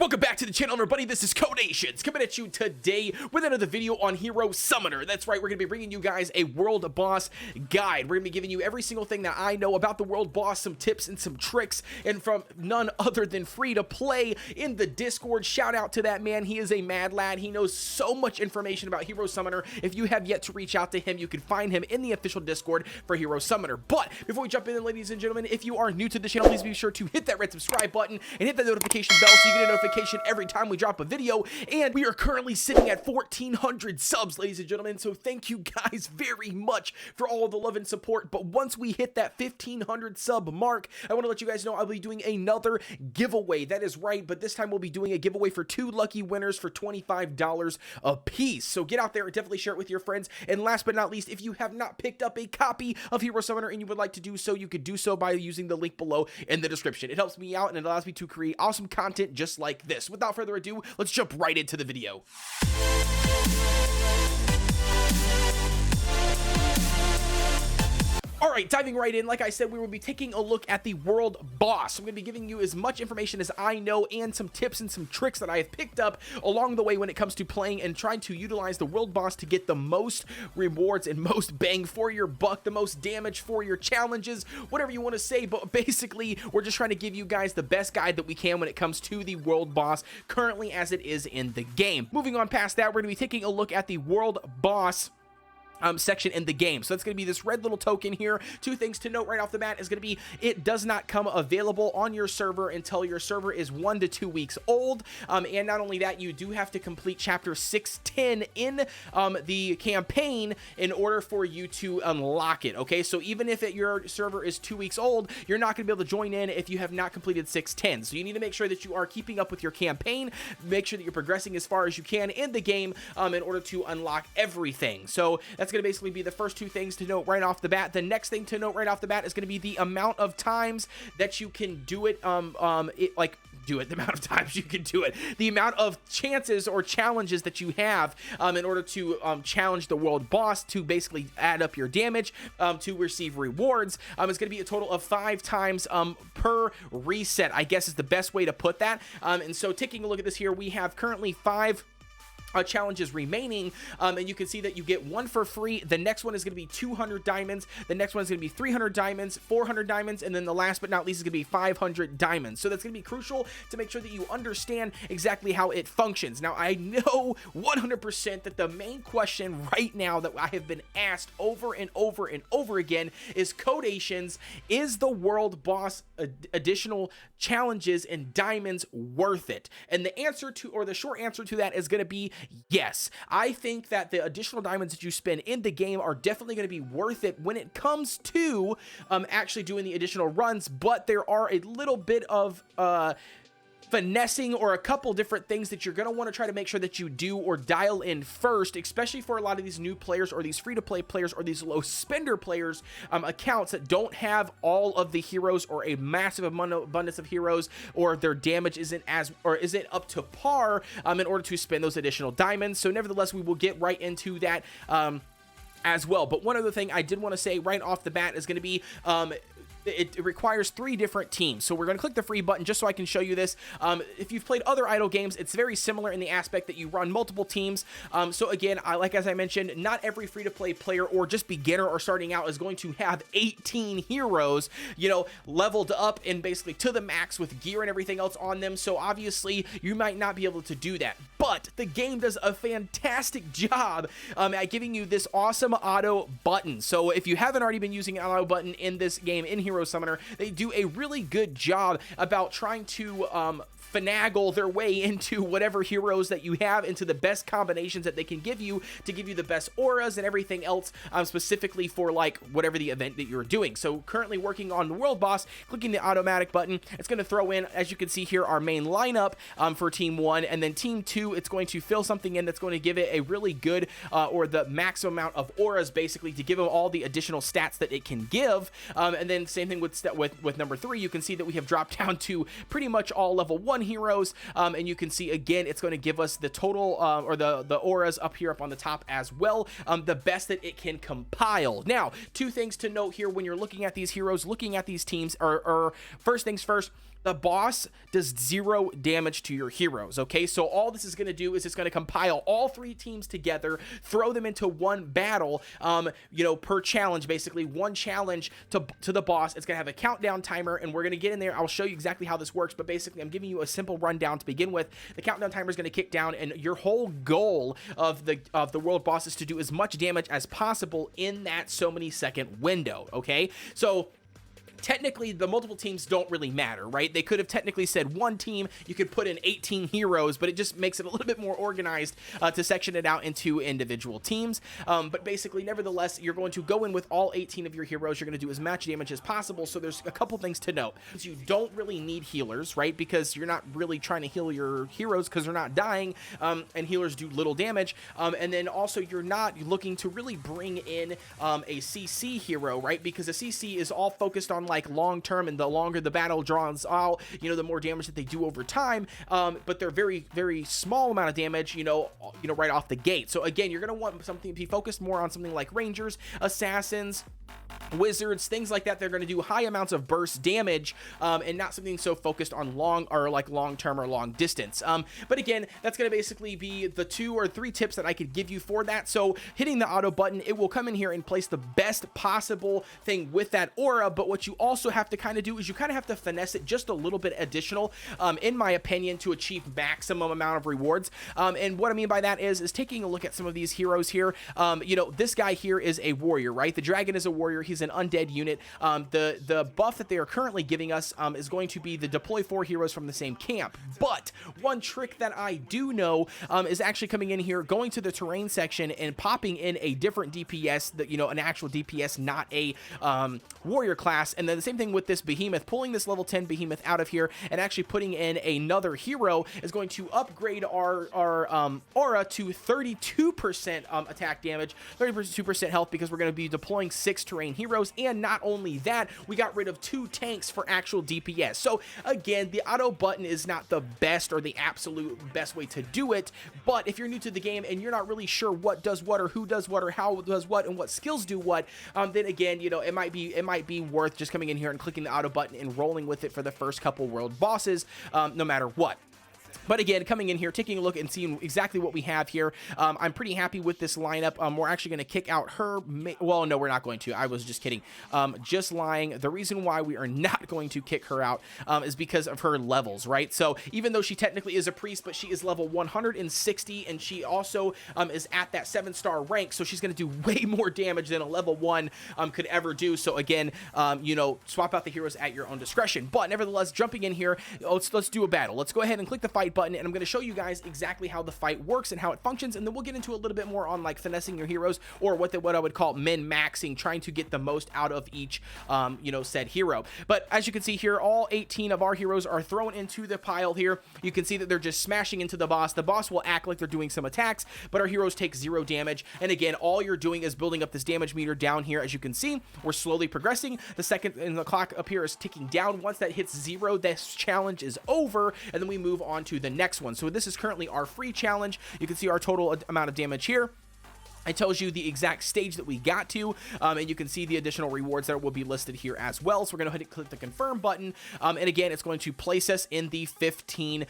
Welcome back to the channel, everybody. This is Kodeations coming at you today with another video on Hero Summoner. That's right, we're going to be bringing you guys a world boss guide. We're going to be giving you every single thing that I know about the world boss, some tips and some tricks, and from none other than free to play in the Discord. Shout out to that man. He is a mad lad. He knows so much information about Hero Summoner. If you have yet to reach out to him, you can find him in the official Discord for Hero Summoner. But before we jump in, ladies and gentlemen, if you are new to the channel, please be sure to hit that red subscribe button and hit that notification bell so you get a notification every time we drop a video. And we are currently sitting at 1,400 subs, ladies and gentlemen, so thank you guys very much for all of the love and support. But once we hit that 1,500 sub mark, I want to let you guys know I'll be doing another giveaway. That is right, but this time we'll be doing a giveaway for 2 lucky winners for $25 a piece. So get out there and definitely share it with your friends. And last but not least, if you have not picked up a copy of Hero Summoner and you would like to do so, you could do so by using the link below in the description. It helps me out and it allows me to create awesome content just like this. Without further ado, let's jump right into the video. Alright, diving right in, like I said, we will be taking a look at the world boss. I'm going to be giving you as much information as I know and some tips and some tricks that I have picked up along the way when it comes to playing and trying to utilize the world boss to get the most rewards and most bang for your buck, the most damage for your challenges, whatever you want to say. But basically, we're just trying to give you guys the best guide that we can when it comes to the world boss currently as it is in the game. Moving on past that, we're going to be taking a look at the world boss section in the game. So that's going to be this red little token here. 2 things to note right off the bat is going to be it does not come available on your server until your server is 1 to 2 weeks old. And not only that, you do have to complete chapter 610 in the campaign in order for you to unlock it. Okay, so even if your server is 2 weeks old, you're not going to be able to join in if you have not completed 610. So you need to make sure that you are keeping up with your campaign, make sure that you're progressing as far as you can in the game in order to unlock everything. So that's going to basically be the first 2 things to note right off the bat. The next thing to note right off the bat is going to be the amount of times that you can do it, the amount of times you can do it, the amount of chances or challenges that you have in order to challenge the world boss to basically add up your damage to receive rewards. It's going to be a total of 5 times per reset, I guess is the best way to put that. And so taking a look at this here, we have currently 5 challenges remaining, and you can see that you get 1 for free. The next one is going to be 200 diamonds, the next one is going to be 300 diamonds, 400 diamonds, and then the last but not least is going to be 500 diamonds. So that's going to be crucial to make sure that you understand exactly how it functions. Now, I know 100% that the main question right now that I have been asked over and over and over again is, Kodeations, is the world boss additional challenges and diamonds worth it? And the answer to, or the short answer to that is going to be yes. I think that the additional diamonds that you spend in the game are definitely going to be worth it when it comes to actually doing the additional runs, but there are a little bit of finessing or a couple different things that you're going to want to try to make sure that you do or dial in first, especially for a lot of these new players or these free-to-play players or these low spender players accounts that don't have all of the heroes or a massive abundance of heroes, or their damage isn't up to par in order to spend those additional diamonds. So nevertheless, we will get right into that as well. But one other thing I did want to say right off the bat is going to be it requires 3 different teams. So we're going to click the free button just so I can show you this. If you've played other idle games, it's very similar in the aspect that you run multiple teams. So again, as I mentioned, not every free-to-play player or just beginner or starting out is going to have 18 heroes, leveled up and basically to the max with gear and everything else on them. So obviously, you might not be able to do that. But the game does a fantastic job at giving you this awesome auto button. So if you haven't already been using an auto button in this game, in Hero Summoner, they do a really good job about trying to finagle their way into whatever heroes that you have, into the best combinations that they can give you to give you the best auras and everything else, specifically for like whatever the event that you're doing. So currently working on the world boss, clicking the automatic button, it's going to throw in, as you can see here, our main lineup for team 1, and then team 2, it's going to fill something in that's going to give it a really good or the maximum amount of auras, basically, to give them all the additional stats that it can give. And then same thing with number 3, you can see that we have dropped down to pretty much all level 1 heroes, and you can see again it's going to give us the total or the auras up here up on the top as well, the best that it can compile. Now, 2 things to note here when you're looking at these heroes, looking at these teams, or first things first, the boss does 0 damage to your heroes. Okay, so all this is going to do is it's going to compile all 3 teams together, throw them into one battle, you know, per challenge, basically one challenge to the boss. It's going to have a countdown timer, and we're going to get in there. I'll show you exactly how this works, but basically I'm giving you a simple rundown to begin with. The countdown timer is going to kick down, and your whole goal of the world boss is to do as much damage as possible in that so many second window. Okay, so technically the multiple teams don't really matter, right? They could have technically said one team, you could put in 18 heroes, but it just makes it a little bit more organized to section it out into individual teams. But basically, nevertheless, you're going to go in with all 18 of your heroes. You're going to do as much damage as possible. So there's a couple things to note. You don't really need healers, right? Because you're not really trying to heal your heroes because they're not dying, and healers do little damage. And then also you're not looking to really bring in a CC hero, right? Because a CC is all focused on like long term, and the longer the battle draws out, you know, the more damage that they do over time, but they're very, very small amount of damage, you know, right off the gate. So again, you're going to want something to be focused more on something like rangers, assassins, wizards, things like that. They're going to do high amounts of burst damage, and not something so focused on long term or long distance. But again, that's going to basically be the 2 or 3 tips that I could give you for that. So hitting the auto button, it will come in here and place the best possible thing with that aura. But what you also have to kind of do is you kind of have to finesse it just a little bit additional, in my opinion, to achieve maximum amount of rewards. And what I mean by that is taking a look at some of these heroes here. You know, this guy here is a warrior, right? The dragon is a warrior. He's an undead unit. The buff that they are currently giving us is going to be the deploy 4 heroes from the same camp. But one trick that I do know is actually coming in here, going to the terrain section and popping in a different DPS, that, you know, an actual DPS, not a warrior class. And then the same thing with this behemoth, pulling this level 10 behemoth out of here and actually putting in another hero is going to upgrade our aura to 32% attack damage, 32% health, because we're going to be deploying 6 terrain heroes. And not only that, we got rid of 2 tanks for actual DPS. So again, the auto button is not the best or the absolute best way to do it, but if you're new to the game and you're not really sure what does what or who does what or how does what and what skills do what, then again, you know, it might be worth just coming in here and clicking the auto button and rolling with it for the first couple world bosses, no matter what. But again, coming in here, taking a look and seeing exactly what we have here, I'm pretty happy with this lineup. We're actually going to kick out her. Well, no, we're not going to. I was just kidding. Just lying. The reason why we are not going to kick her out is because of her levels, right? So even though she technically is a priest, but she is level 160, and she also is at that 7-star rank, so she's going to do way more damage than a level 1 could ever do. So again, you know, swap out the heroes at your own discretion. But nevertheless, jumping in here, let's do a battle. Let's go ahead and click the fight button, and I'm going to show you guys exactly how the fight works and how it functions, and then we'll get into a little bit more on like finessing your heroes, or what I would call min-maxing, trying to get the most out of each you know, said hero. But as you can see here, all 18 of our heroes are thrown into the pile here. You can see that they're just smashing into the boss. The boss will act like they're doing some attacks, but our heroes take 0 damage. And again, all you're doing is building up this damage meter down here. As you can see, we're slowly progressing. The second in the clock up here is ticking down. Once that hits 0, this challenge is over, and then we move on to the next one. So this is currently our free challenge. You can see our total amount of damage here. It tells you the exact stage that we got to, and you can see the additional rewards that will be listed here as well. So we're going to click the confirm button, and again, it's going to place us in the 15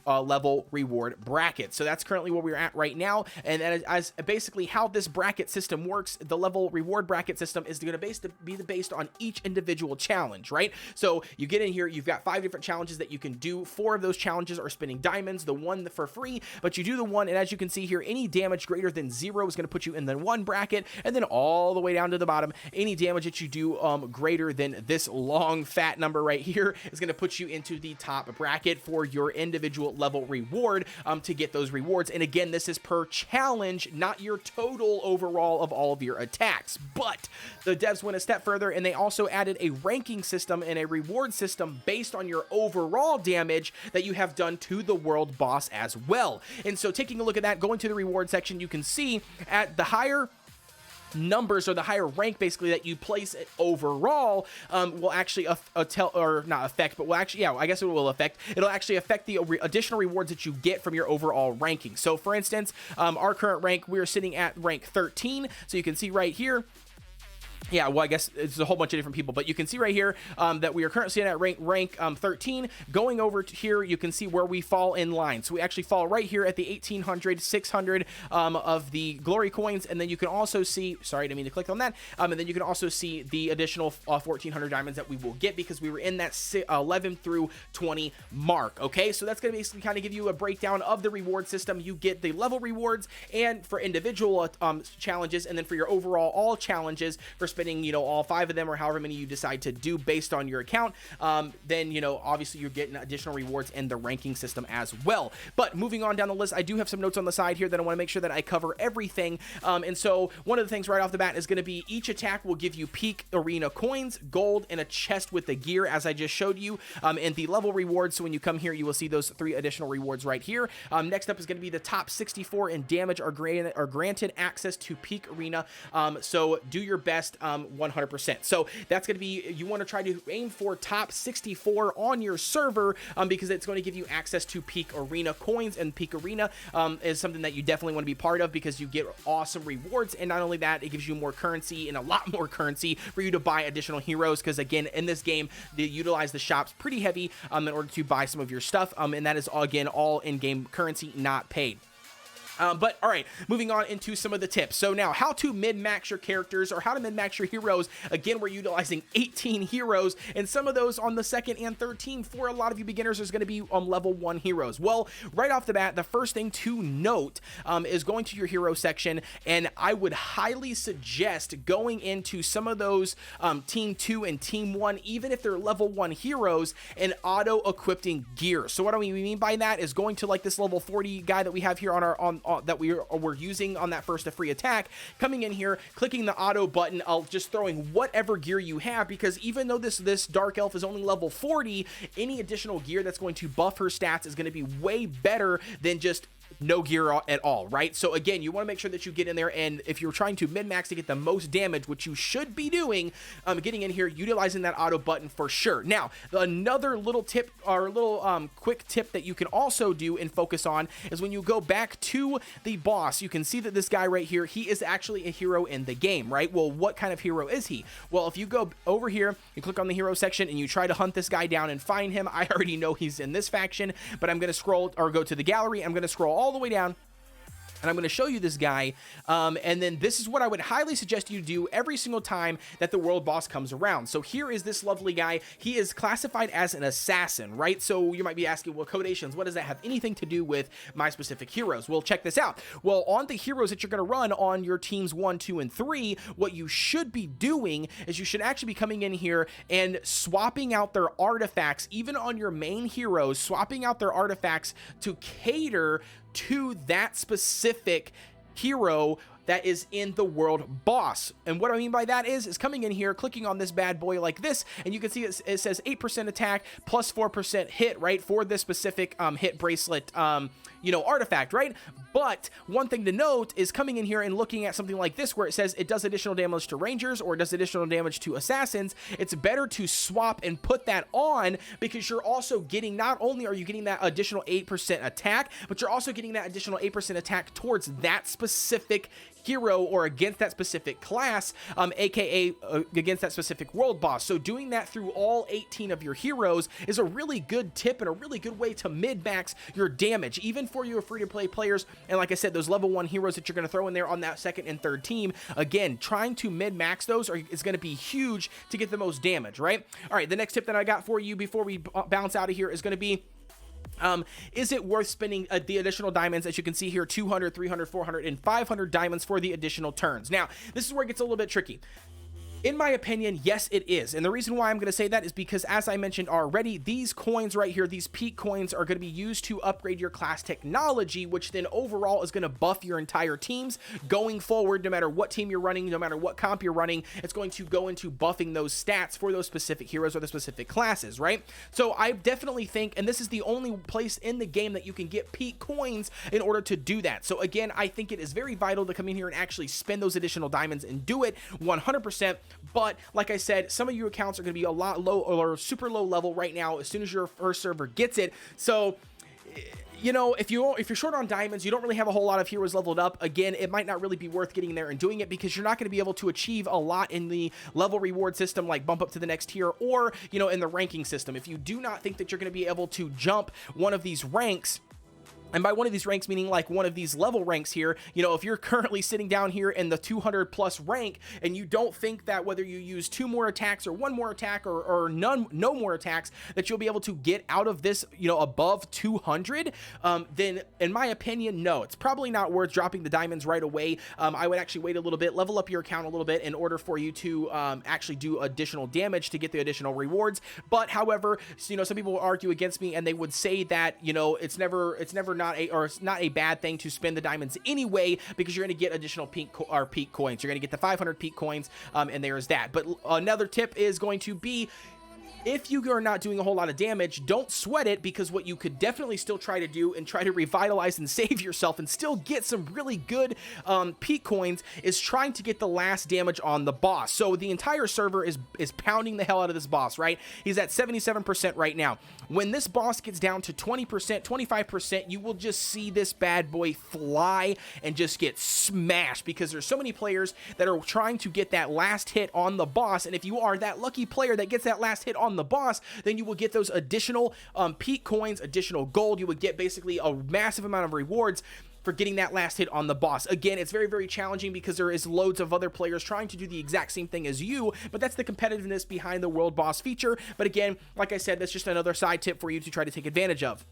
level reward bracket. So that's currently where we're at right now, and as basically how this bracket system works, the level reward bracket system is going to be based on each individual challenge, right? So you get in here, you've got 5 different challenges that you can do. 4 of those challenges are spinning diamonds, the 1 for free, but you do the 1, and as you can see here, any damage greater than 0 is going to put you in the 1 bracket, and then all the way down to the bottom, any damage that you do greater than this long fat number right here is going to put you into the top bracket for your individual level reward to get those rewards. And again, this is per challenge, not your total overall of all of your attacks. But the devs went a step further, and they also added a ranking system and a reward system based on your overall damage that you have done to the world boss as well. And so taking a look at that, going to the reward section, you can see at the higher numbers, or the higher rank basically that you place it overall, will actually not affect, but will actually, yeah, I guess it will affect. It'll actually affect the additional rewards that you get from your overall ranking. So for instance, our current rank, we're sitting at rank 13. So you can see right here, Yeah, well, I guess it's a whole bunch of different people, but you can see right here that we are currently sitting at rank 13. Going over to here, you can see where we fall in line. So we actually fall right here at the 1800, 600 of the glory coins, and then you can also see, sorry, I didn't mean to click on that, and then you can also see the additional 1400 diamonds that we will get because we were in that 11 through 20 mark, okay? So that's going to basically kind of give you a breakdown of the reward system. You get the level rewards and for individual challenges, and then for your overall all challenges for spending, you know, all 5 of them or however many you decide to do based on your account, then, you know, obviously you're getting additional rewards in the ranking system as well. But moving on down the list, I do have some notes on the side here that I want to make sure that I cover everything. And so one of the things right off the bat is going to be each attack will give you peak arena coins, gold, and a chest with the gear, as I just showed you, and the level rewards. So when you come here, you will see those 3 additional rewards right here. Next up is going to be the top 64 in damage are granted access to peak arena. So do your best 100%. So that's going to be, you want to try to aim for top 64 on your server because it's going to give you access to peak arena coins, and peak arena is something that you definitely want to be part of because you get awesome rewards, and not only that, it gives you more currency and a lot more currency for you to buy additional heroes because again, in this game, they utilize the shops pretty heavy in order to buy some of your stuff, and that is again all in-game currency, not paid. But all right, moving on into some of the tips. So now, how to min-max your characters or how to min-max your heroes. Again, we're utilizing 18 heroes, and some of those on the second and third team for a lot of you beginners is going to be on level 1 heroes. Well, right off the bat, the first thing to note is going to your hero section, and I would highly suggest going into some of those team 2 and team 1, even if they're level 1 heroes, and auto-equipping gear. So what do we mean by that is going to like this level 40 guy that we have here on our that we're using on that first free attack, coming in here, clicking the auto button, just throwing whatever gear you have, because even though this dark elf is only level 40, any additional gear that's going to buff her stats is going to be way better than just no gear at all, right? So again, you want to make sure that you get in there, and if you're trying to min-max to get the most damage, which you should be doing, getting in here, utilizing that auto button for sure. Now, another little tip, or little quick tip that you can also do and focus on is when you go back to the boss, you can see that this guy right here, he is actually a hero in the game, right? Well, what kind of hero is he? Well, if you go over here, you click on the hero section, and you try to hunt this guy down and find him, I already know he's in this faction, but I'm going to scroll, or go to the gallery, I'm going to scroll all the way down, and I'm going to show you this guy, and then this is what I would highly suggest you do every single time that the world boss comes around. So here is this lovely guy. He is classified as an assassin, right? So you might be asking, well, Kodeations, what does that have anything to do with my specific heroes? Well, check this out. Well, on the heroes that you're going to run on your teams 1, 2, and 3, what you should be doing is you should actually be coming in here and swapping out their artifacts, even on your main heroes, swapping out their artifacts to cater to that specific hero that is in the world boss. And what I mean by that is coming in here, clicking on this bad boy like this, and you can see it says 8% attack plus 4% hit, right, for this specific hit bracelet, you know, artifact, right? But one thing to note is coming in here and looking at something like this where it says it does additional damage to rangers or it does additional damage to assassins. It's better to swap and put that on because you're also getting, not only are you getting that additional 8% attack, but you're also getting that additional 8% attack towards that specific hero or against that specific class, aka against that specific world boss. So doing that through all 18 of your heroes is a really good tip and a really good way to mid-max your damage, even for your free-to-play players. And like I said, those level 1 heroes that you're going to throw in there on that second and third team, again, trying to mid-max those is going to be huge to get the most damage, right? All right, the next tip that I got for you before we bounce out of here is going to be, is it worth spending the additional diamonds? As you can see here, 200, 300, 400, and 500 diamonds for the additional turns. Now, this is where it gets a little bit tricky. In my opinion, yes, it is. And the reason why I'm going to say that is because, as I mentioned already, these coins right here, these peak coins, are going to be used to upgrade your class technology, which then overall is going to buff your entire teams going forward. No matter what team you're running, no matter what comp you're running, it's going to go into buffing those stats for those specific heroes or the specific classes, right? So I definitely think, and this is the only place in the game that you can get peak coins in order to do that. So again, I think it is very vital to come in here and actually spend those additional diamonds and do it 100%. But like I said, some of your accounts are going to be a lot low or super low level right now as soon as your first server gets it. So you know, if you're short on diamonds, you don't really have a whole lot of heroes leveled up. Again, it might not really be worth getting there and doing it because you're not going to be able to achieve a lot in the level reward system, like bump up to the next tier, or, you know, in the ranking system. If you do not think that you're going to be able to jump one of these ranks, and by one of these ranks, meaning like one of these level ranks here, you know, if you're currently sitting down here in the 200 plus rank and you don't think that whether you use 2 more attacks or 1 more attack or no more attacks, that you'll be able to get out of this, you know, above 200, then in my opinion, no, it's probably not worth dropping the diamonds right away. I would actually wait a little bit, level up your account a little bit in order for you to actually do additional damage to get the additional rewards. But however, you know, some people will argue against me and they would say that, you know, it's not a bad thing to spend the diamonds anyway, because you're going to get additional peak coins. You're going to get the 500 peak coins, and there's that. But another tip is going to be, if you are not doing a whole lot of damage, don't sweat it, because what you could definitely still try to do and try to revitalize and save yourself and still get some really good peak coins is trying to get the last damage on the boss. So the entire server is pounding the hell out of this boss, right? He's at 77% right now. When this boss gets down to 20%, 25%, you will just see this bad boy fly and just get smashed, because there's so many players that are trying to get that last hit on the boss. And if you are that lucky player that gets that last hit on the boss, then you will get those additional peak coins, additional gold. You would get basically a massive amount of rewards for getting that last hit on the boss. Again, it's very, very challenging because there is loads of other players trying to do the exact same thing as you, but that's the competitiveness behind the world boss feature. But again, like I said, that's just another side tip for you to try to take advantage of.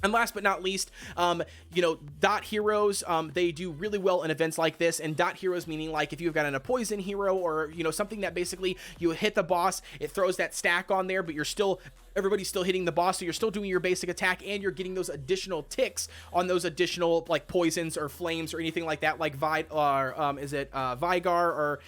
And last but not least, you know, dot heroes, they do really well in events like this. And dot heroes meaning, like, if you've got a poison hero, or, you know, something that basically you hit the boss, it throws that stack on there, but everybody's still hitting the boss, so you're still doing your basic attack, and you're getting those additional ticks on those additional, like, poisons or flames or anything like that, like is it Vigar, or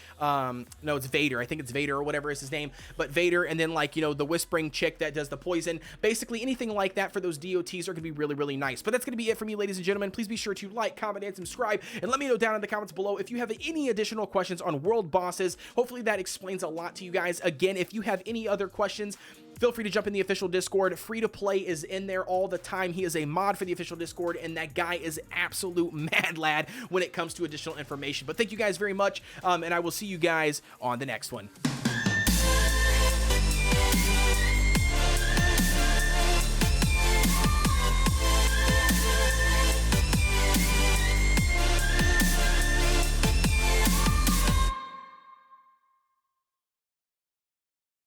no, it's Vader. I think it's Vader, or whatever is his name, but Vader, and then, like, you know, the whispering chick that does the poison. Basically anything like that for those DOTs are gonna be really, really nice. But that's gonna be it for me, ladies and gentlemen. Please be sure to like, comment, and subscribe, and let me know down in the comments below if you have any additional questions on world bosses. Hopefully that explains a lot to you guys. Again, if you have any other questions, feel free to jump in the official Discord. Free to play is in there all the time. He is a mod for the official Discord, and that guy is absolute mad lad when it comes to additional information. But thank you guys very much, and I will see you guys on the next one.